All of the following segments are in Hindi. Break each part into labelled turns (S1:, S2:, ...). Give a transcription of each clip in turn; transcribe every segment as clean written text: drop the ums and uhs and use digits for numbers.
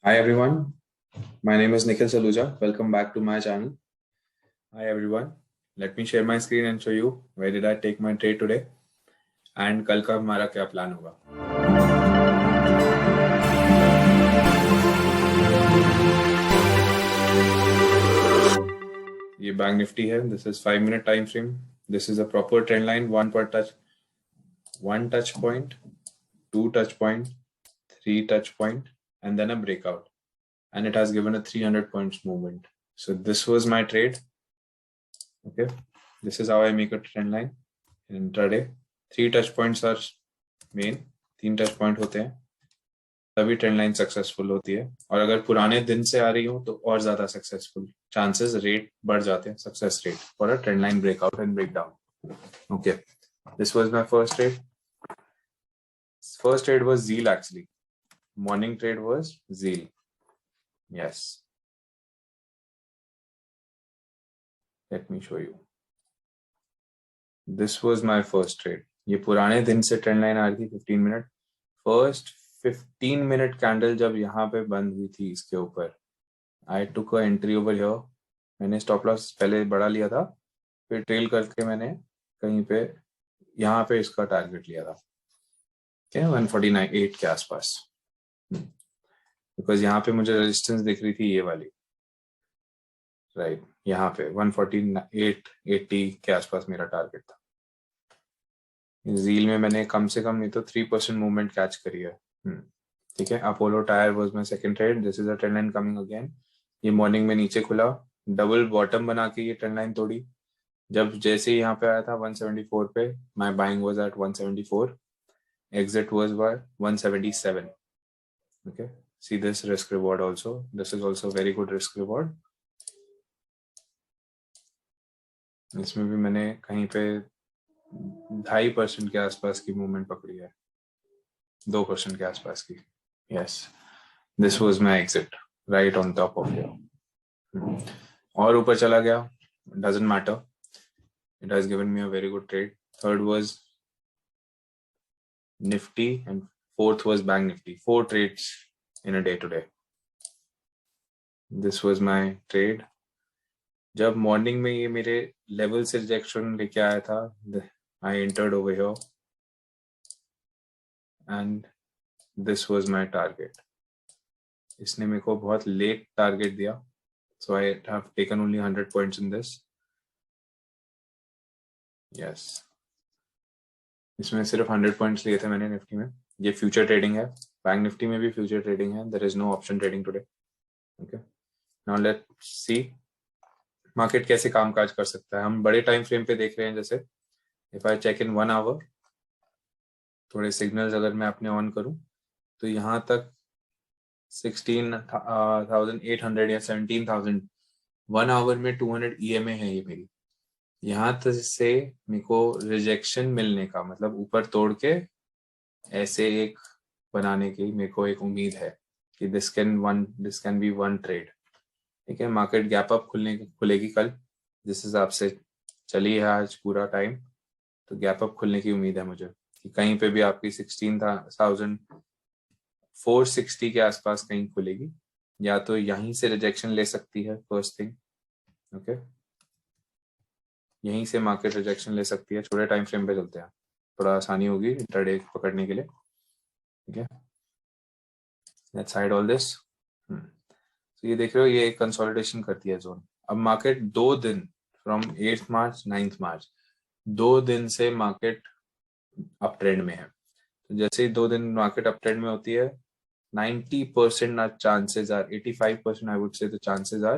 S1: Hi everyone, my name is Nikhil Saluja. Welcome back to my channel. Hi everyone, let me share my screen and show you where did I take my trade today and कल का हमारा क्या प्लान होगा. ये बैंक निफ्टी है. This is 5-minute time frame. This is a proper trend line. One touch point, two touch point, three touch point, and then a breakout. And it has given a 300 points movement. So this was my trade. Okay, this is how I make a trend line in intraday. 3 touch points are main. 3 touch point होते हैं तभी ट्रेंड लाइन सक्सेसफुल होती है. और अगर पुराने दिन से आ रही हो तो और ज्यादा सक्सेसफुल चांसेस रेट बढ़ जाते हैं. Success rate for a trend line breakout and breakdown. Okay, this was my first trade. First trade was Zeal actually. Morning trade was Zeal. Yes. Let me show you. This was my first trade. ये पुराने दिन से ट्रेंड लाइन आ रही थी 15 मिनट. फर्स्ट 15 मिनट कैंडल जब यहाँ पे बंद हुई थी इसके ऊपर, आई टुक अ एंट्री ओवर हियर. मैंने स्टॉप लॉस पहले बढ़ा लिया था, फिर ट्रेल करके मैंने कहीं पे यहाँ पे इसका टारगेट लिया था. क्या 149.8 के आसपास, बिकॉज यहाँ पे मुझे रेजिस्टेंस दिख रही थी ये वाली, राइट. यहाँ पे 148.80 के आसपास मेरा टारगेट था. जील में मैंने कम से कम नहीं तो 3% मूवमेंट कैच करी है. ठीक है. Apollo tyre was my second trade. This is a trend line coming again. ये मॉर्निंग में नीचे खुला, डबल बॉटम बना के ये ट्रेंड लाइन तोड़ी. जब जैसे ही यहाँ पे आया था 174 पे, my buying was at 174, exit was by 177. Okay, see this risk reward also. This is also very good risk reward. इसमें भी मैंने कहीं पे 2.5% के आसपास की मूवमेंट पकड़ी है, 2% के आसपास की. Yes, this was my exit right on top of here. और ऊपर चला गया, doesn't matter. It has given me a very good trade. Third was Nifty and fourth was Bank Nifty. 4 trades in a day today. This was my trade. जब मॉर्निंग में ये मेरे लेवल से रिजेक्शन लेके आया था, I entered over here and this was my target. इसने मेरे को बहुत लेट टारगेट दिया, so I have taken only 100 points in this. Yes, इसमें सिर्फ 100 पॉइंट्स लिए थे मैंने निफ्टी में. ये फ्यूचर ट्रेडिंग है. बैंक निफ्टी में भी फ्यूचर ट्रेडिंग है. There is no option trading today. Okay, now let's see market कैसे कामकाज कर सकता है. हम बड़े टाइम फ्रेम पे देख रहे हैं. जैसे if I check in 1 hour, थोड़े सिग्नल्स अगर मैं अपने ऑन करूं तो यहाँ तक 16,800 या 17,000 1 आवर में 200 EMA है ये मेरी. यहाँ तक से मेरे को रिजेक्शन मिलने का मतलब ऊपर तोड़ के ऐसे एक बनाने की मेरे को एक उम्मीद है कि this can be one trade. ठीक है, मार्केट गैप अप खुलेगी कल जिस हिसाब से चली है आज पूरा टाइम, तो गैप अप खुलने की उम्मीद है मुझे कि कहीं पे भी आपकी 16,460 के आसपास कहीं खुलेगी, या तो यहीं से रिजेक्शन ले सकती है फर्स्ट थिंग. ओके, यहीं से मार्केट रिजेक्शन ले सकती है. छोटे टाइम फ्रेम पे चलते हैं, थोड़ा आसानी होगी इंट्राडे पकड़ने के लिए. ठीक है, लेट्स हाइड ऑल दिस. तो ये देख रहे हो, ये एक कंसोलिडेशन करती है जोन. अब मार्केट 2 दिन फ्रॉम 8th मार्च 9th मार्च 2 दिन से मार्केट अप ट्रेंड में है. तो जैसे ही 2 दिन मार्केट अप ट्रेंड में होती है, 90% chances are, 85% I would say the chances are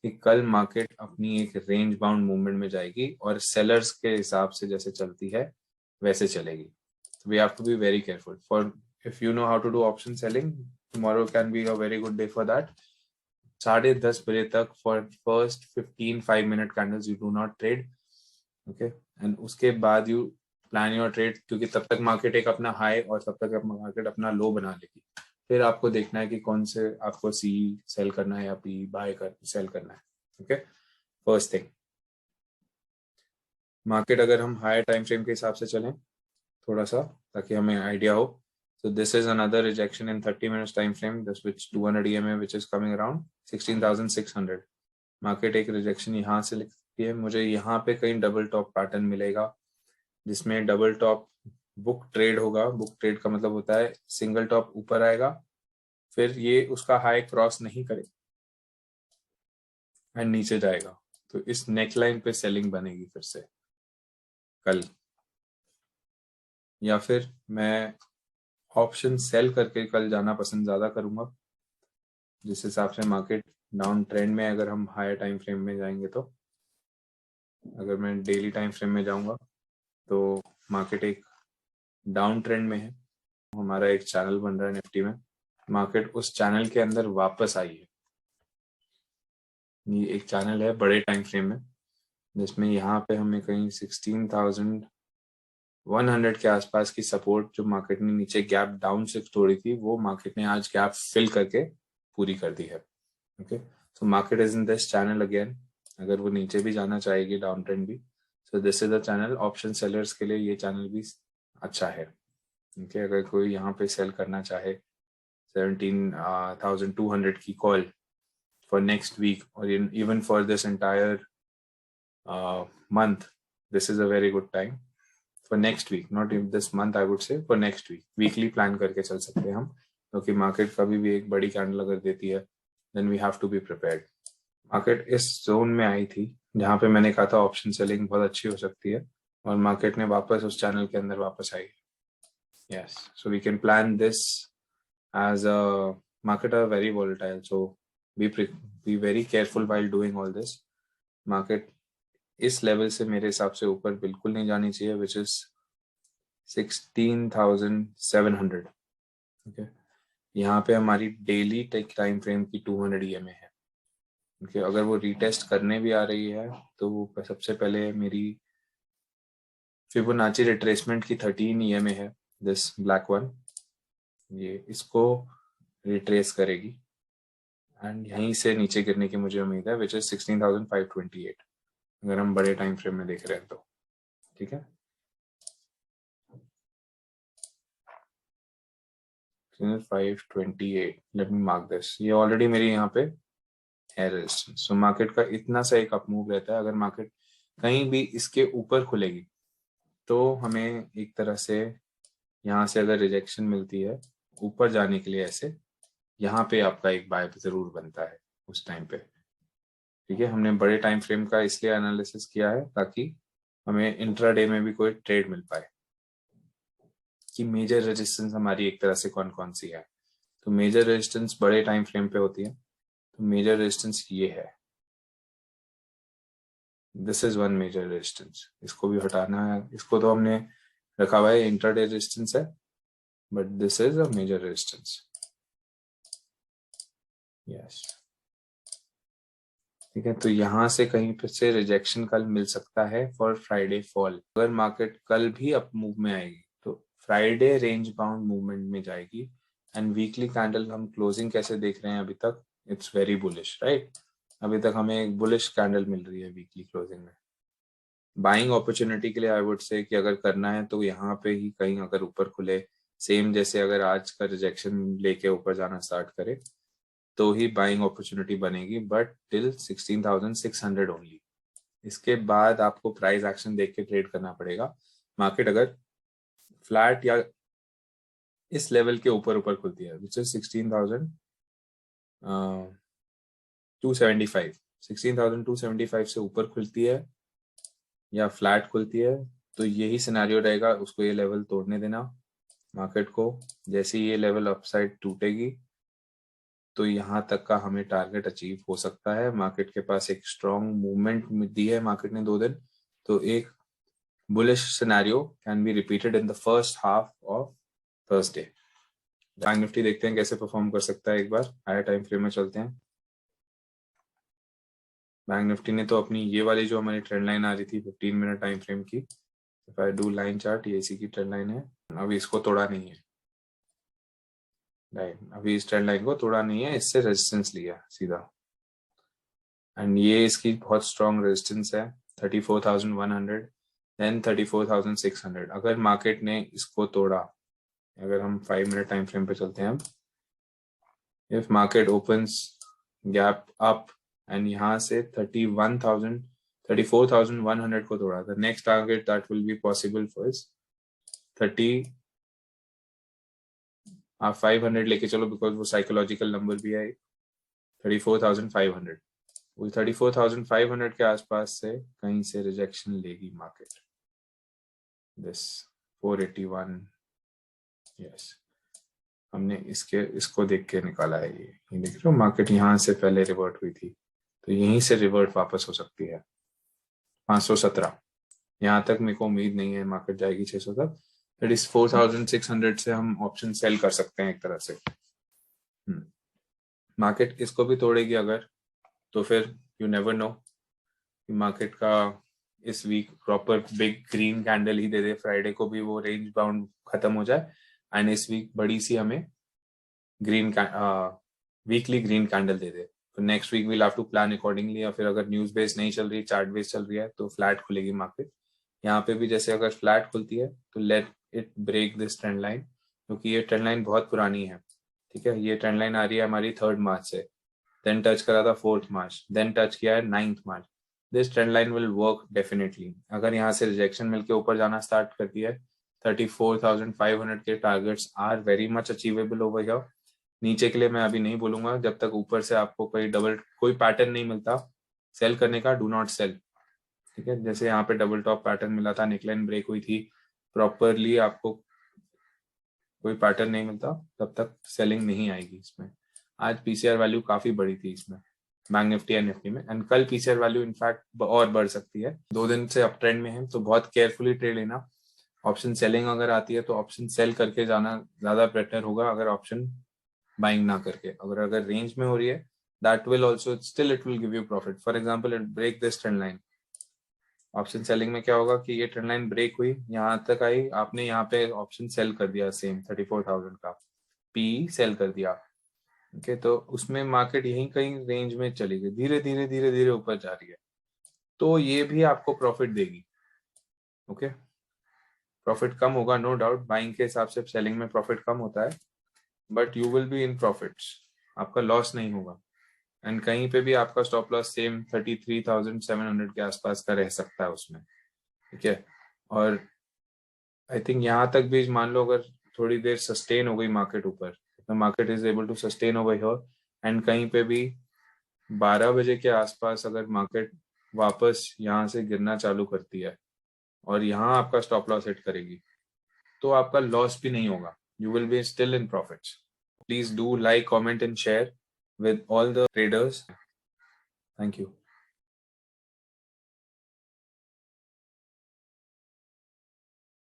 S1: कि कल मार्केट अपनी एक रेंज बाउंड मूवमेंट में जाएगी और सेलर्स के हिसाब से जैसे चलती है वैसे चलेगी. We have to be very careful. For if you know how to do option selling, tomorrow can be a very good day for that. 10:30 बजे तक for first 15 5-minute candles you do not trade. Okay, and उसके बाद यू प्लान योर ट्रेड, क्योंकि तब तक मार्केट एक अपना हाई और तब तक मार्केट अपना लो बना लेगी. फिर आपको देखना है कि कौन से आपको सी सेल करना है या पी बाय कर सेल करना है. ओके, फर्स्ट थिंग, मार्केट अगर हम हायर टाइम फ्रेम के हिसाब से चलें थोड़ा सा, ताकि हमें आइडिया हो So this is another rejection in 30 minutes time frame, this which 200 EMA which is coming around 16,600. Market एक रिजेक्शन यहाँ से लिखती है, मुझे यहाँ पे कहीं डबल टॉप पैटर्न मिलेगा जिसमें डबल टॉप बुक ट्रेड होगा। बुक ट्रेड का मतलब होता है सिंगल टॉप ऊपर आएगा, फिर ये उसका हाई क्रॉस नहीं करे एंड नीचे जाएगा, तो इस नेकलाइन पे सेलिंग बनेगी फिर से कल। या फिर मैं ऑप्शन सेल करके कल जाना पसंद ज्यादा करूंगा, जिस हिसाब से मार्केट डाउन ट्रेंड में, अगर हम हायर टाइम फ्रेम में जाएंगे तो, अगर मैं डेली टाइम फ्रेम में जाऊंगा तो मार्केट एक डाउन ट्रेंड में है। हमारा एक चैनल बन रहा है निफ्टी में, मार्केट उस चैनल के अंदर वापस आई है। ये एक चैनल है बड़े टाइम फ्रेम में, जिसमें यहाँ पे हमें कहीं 16,100 के आसपास की सपोर्ट जो मार्केट ने नीचे गैप डाउन से तोड़ी थी, वो मार्केट ने आज गैप फिल करके पूरी कर दी है। Okay, so market is in this channel again, अगर वो नीचे भी जाना चाहेगी डाउन ट्रेंड भी, so this is the channel. Option sellers के लिए ये चैनल भी अच्छा है। ओके, अगर कोई यहाँ पे सेल करना चाहे 17,200 की call for next week or even for this entire month, this is a very good time for next week, not in this month, I would say for next week weekly plan करके चल सकते हैं हम, क्योंकि मार्केट कभी भी एक बड़ी कैंडल अगर देती है then we have to be prepared। Market इस जोन में आई थी जहां पे मैंने कहा था ऑप्शन सेलिंग बहुत अच्छी हो सकती है, और मार्केट ने वापस उस चैनल के अंदर वापस आई। yes, so we can plan this as a market are very volatile, so be very careful while doing all this। Market इस लेवल से मेरे हिसाब से ऊपर बिल्कुल नहीं जानी चाहिए, विच इज 16,700। ओके, यहाँ पे हमारी डेली टाइम फ्रेम की 200 EMA है। ओके, अगर वो रीटेस्ट करने भी आ रही है तो सबसे पहले मेरी फिबोनाची रिट्रेसमेंट की 13 EMA है, दिस ब्लैक वन, ये इसको रिट्रेस करेगी एंड यहीं से नीचे गिरने की मुझे उम्मीद है, विच इज 16,528 अगर हम बड़े टाइम फ्रेम में देख रहे हैं तो। ठीक है, 528, लेट मी मार्क दिस, ये ऑलरेडी मेरी यहाँ पे है रेजिस्टेंस। सो मार्केट का इतना सा एक अप मूव रहता है, अगर मार्केट कहीं भी इसके ऊपर खुलेगी तो हमें एक तरह से यहाँ से अगर रिजेक्शन मिलती है ऊपर जाने के लिए, ऐसे यहाँ पे आपका एक बाय जरूर बनता है उस टाइम पे। ठीक है, हमने बड़े टाइम फ्रेम का इसलिए एनालिसिस किया है ताकि हमें इंट्राडे में भी कोई ट्रेड मिल पाए कि मेजर रेजिस्टेंस हमारी एक तरह से कौन कौन सी है। तो मेजर रेजिस्टेंस बड़े टाइम फ्रेम पे होती है, तो मेजर रेजिस्टेंस ये है, this is one major resistance, इसको भी हटाना है, इसको तो हमने रखा हुआ है इंट्राडे रेजिस्टेंस है, but this is a major resistance. Yes, ठीक है, तो यहाँ से कहीं पे से रिजेक्शन कल मिल सकता है फॉर फ्राइडे फॉल। अगर मार्केट कल भी अप मूव में आएगी तो फ्राइडे रेंज बाउंड मूवमेंट में जाएगी, एंड वीकली कैंडल हम क्लोजिंग कैसे देख रहे हैं अभी तक, इट्स वेरी बुलिश, राइट। अभी तक हमें एक बुलिश कैंडल मिल रही है वीकली क्लोजिंग में। बाइंग अपॉर्चुनिटी के लिए आई वुड से कि अगर करना है तो यहाँ पे ही कहीं अगर ऊपर खुले, सेम जैसे अगर आज का रिजेक्शन लेके ऊपर जाना स्टार्ट करे तो ही बाइंग अपॉर्चुनिटी बनेगी, बट टिल 16,600 ओनली। इसके बाद आपको प्राइस एक्शन देख के ट्रेड करना पड़ेगा। मार्केट अगर फ्लैट या इस लेवल के ऊपर ऊपर खुलती है, विच इज 16,275 से ऊपर खुलती है या फ्लैट खुलती है, तो यही सिनेरियो रहेगा, उसको ये लेवल तोड़ने देना मार्केट को। जैसे ये लेवल अपसाइड टूटेगी तो यहाँ तक का हमें टारगेट अचीव हो सकता है। मार्केट के पास एक स्ट्रॉन्ग मूवमेंट दी है मार्केट ने 2 दिन, तो एक bullish scenario can be repeated in the first half of Thursday. Bank Nifty देखते हैं कैसे परफॉर्म कर सकता है, एक बार हायर टाइम फ्रेम में चलते हैं। बैंक निफ्टी ने तो अपनी ये वाली जो हमारी ट्रेंड लाइन आ रही थी 15 मिनट टाइम फ्रेम की, if I do line chart, ये इसी की ट्रेंड लाइन है, अभी इसको तोड़ा नहीं है, राइट, अभी इस ट्रेंड लाइन को तोड़ा नहीं है, इससे रेजिस्टेंस लिया सीधा, एंड ये इसकी बहुत स्ट्रॉन्ग रेजिस्टेंस है 34,100 देन 34,600। अगर मार्केट ने इसको तोड़ा अगर हम 5 मिनट टाइम फ्रेम पे चलते हैं, if market opens gap up and यहाँ से 34,100 को तोड़ा, the next target that will be possible for 30 आप 500 लेके चलो, बिकॉज वो साइकोलॉजिकल नंबर भी है 34,500। वो 34,500 के आसपास से कहीं से रिजेक्शन लेगी मार्केट। दिस 481, यस, हमने इसको देख के निकाला है। ये देख रहे हो, मार्केट यहाँ से पहले रिवर्ट हुई थी, तो यहीं से रिवर्ट वापस हो सकती है 517। यहाँ तक मेरे को उम्मीद नहीं है मार्केट जाएगी 600 तक। दैट इज 4,600 से हम ऑप्शन सेल कर सकते हैं एक तरह से। मार्केट इसको भी तोड़ेगी अगर, तो फिर यू नेवर नो, मार्केट का इस week proper big green candle ही दे दे, फ्राइडे को भी वो रेंज बाउंड खत्म हो जाए एंड इस वीक बड़ी सी हमें ग्रीन वीकली ग्रीन कैंडल दे दे, तो next week we'll have to plan accordingly. या फिर अगर न्यूज बेस नहीं चल रही, चार्ट बेस चल रही है, तो फ्लैट खुलेगी मार्केट। यहाँ पे भी जैसे अगर फ्लैट खुलती है तो let it break this trend line, क्योंकि ये ट्रेंड लाइन बहुत पुरानी है। ठीक है, ये ट्रेंड लाइन आ रही है हमारी 3 मार्च से, देन टच करा था 4 मार्च, देन टच किया है 9 March. This trend line will work definitely. अगर यहाँ से रिजेक्शन मिलके ऊपर जाना स्टार्ट करती है, 34,500 के targets are very much achievable over here. नीचे के लिए मैं अभी नहीं बोलूंगा, जब तक ऊपर से आपको कोई पैटर्न नहीं मिलता सेल करने का, डू नॉट सेल। ठीक है, जैसे यहाँ पे डबल टॉप पैटर्न मिला था, नेकलाइन ब्रेक हुई थी प्रॉपरली, आपको कोई पैटर्न नहीं मिलता तब तक सेलिंग नहीं आएगी इसमें। आज पीसीआर वैल्यू काफी बड़ी थी इसमें, बैंक निफ्टी एंड निफ्टी में, एंड कल पीसीआर वैल्यू इनफैक्ट और बढ़ सकती है। 2 दिन से अप ट्रेंड में है, तो बहुत केयरफुली ट्रेड लेना। ऑप्शन सेलिंग अगर आती है तो ऑप्शन सेल करके जाना ज्यादा बेटर होगा, अगर ऑप्शन बाइंग ना करके। अगर रेंज में हो रही है, that will also still it will give you profit. For example, it break this trend line. Option selling में क्या होगा कि ये ट्रेंड लाइन ब्रेक हुई, यहाँ तक आई, आपने यहाँ पे ऑप्शन सेल कर दिया, सेम 34,000 का पी सेल कर दिया। ओके, तो उसमें मार्केट यहीं कहीं रेंज में चली गई, धीरे धीरे धीरे धीरे ऊपर जा रही है, तो ये भी आपको प्रॉफिट देगी। ओके, प्रॉफिट कम होगा नो डाउट, बाइंग के हिसाब से सेलिंग में प्रॉफिट कम होता है, but you will be in profits, आपका लॉस नहीं होगा। एंड कहीं पे भी आपका स्टॉप लॉस सेम 33,700 के आसपास का रह सकता है उसमें। ठीक है, और आई थिंक यहाँ तक भी मान लो अगर थोड़ी देर सस्टेन हो गई मार्केट ऊपर, तो market is able to sustain over here, and कहीं पे भी 12 बजे के आसपास अगर मार्केट वापस यहाँ से गिरना चालू करती है और यहाँ आपका स्टॉप लॉस हिट करेगी, तो आपका लॉस भी नहीं होगा, you will be still in profits. Please do like, comment and share with all the traders. Thank you.